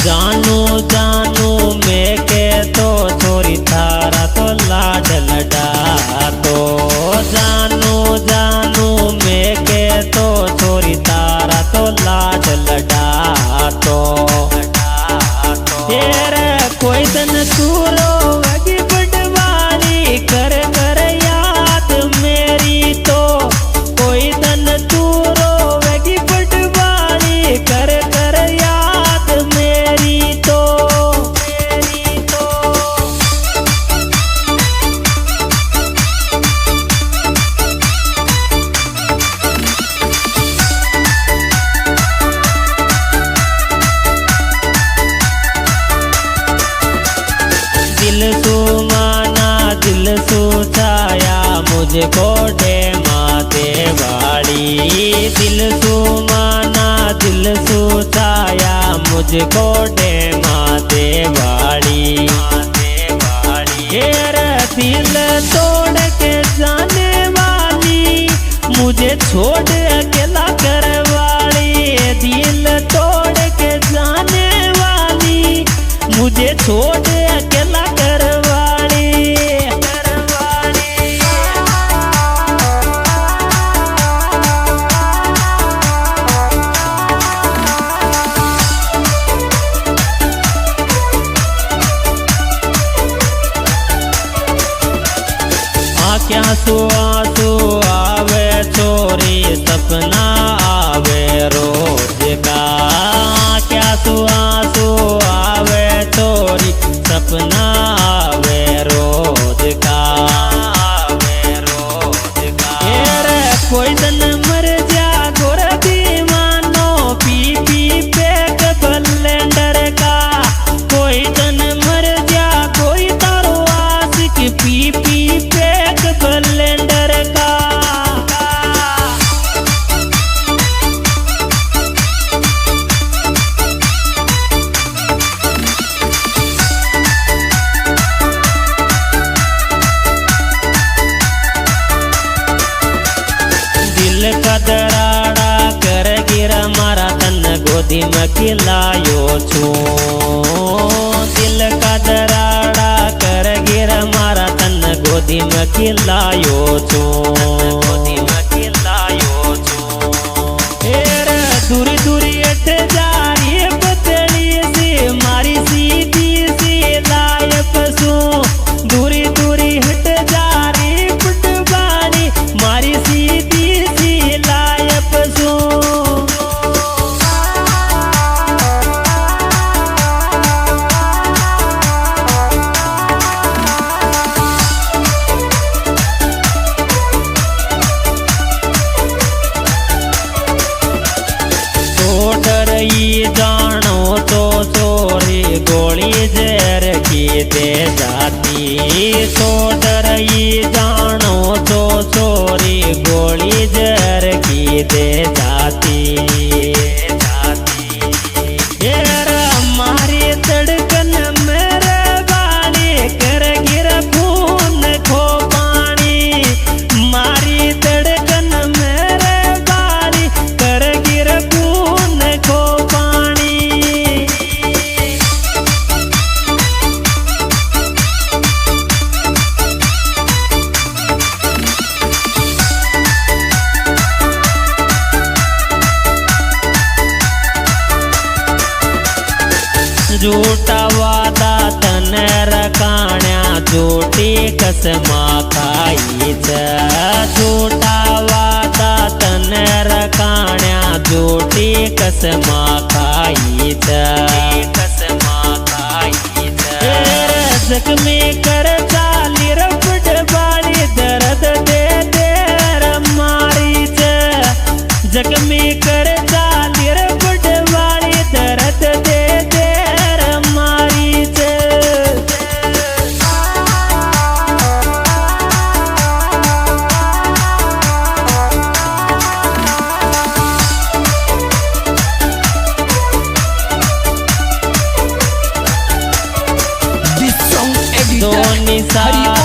जानू जानू मैं के तो छोरी थारा तो लाड लडा तो जानू जानू मैं के तो छोरी तारा तो लाड लडा तो तेरे कोई दिन तूरो वगी बटवाली कर कर याद मेरी तो कोई दिन तूरो वगी बटवाली कर कर याद मेरी तो दिल सू माना दिल सू छाया मुझको डे माते वाली दिल सू माना दिल सू छाया मुझको डे माते वाली दिल तोड़ के जाने वाली मुझे छोड़ अकेला करवाली दिल तोड़ के जाने वाली मुझे छोड़ अकेला करवाली आँखें आंसू आंसू आवे छोरी सपना आवे रोज का आँखें आंसू आंसू आवे छोरी सपना आवे रोज का कोई दिन मर जा गोर दीवानो पी पी पेक बलेंडर का कोई दिन मर जा कोई तारो आशिक पी पी पेक बलेंडर का दिल का दराड़ा कर गिरा मारा तन गोदी में खिलायो छू दिल का दराड़ा कर गिरा मारा तन गोदी में खिलायो छू दूरी दूरी अट जा रे पतली सी मारी सीधी सी लायक सू दूरी दूरी हट जा रे पटवानी मारी सीधी सी लायक सू जानो तो चोरी गोली जहर की दे जाती तो डरई जानो तो चोरी गोली जहर की दे जाती हमारी धड़कन मेरे बाली कर गिर खून खो पानी मारी धड़कन मेरे बाली कर गिर खून खो पानी झूठा वादा तन रखाण्या झूठी कसमा खाई झूठा वादा तन रखाण्या झूठी कसमा खाई जख्मी कर चाली रपट बाली दर्द दे देर मारी जख्मी कर चाली रपट बाली दर्द दे देर मारी This song editor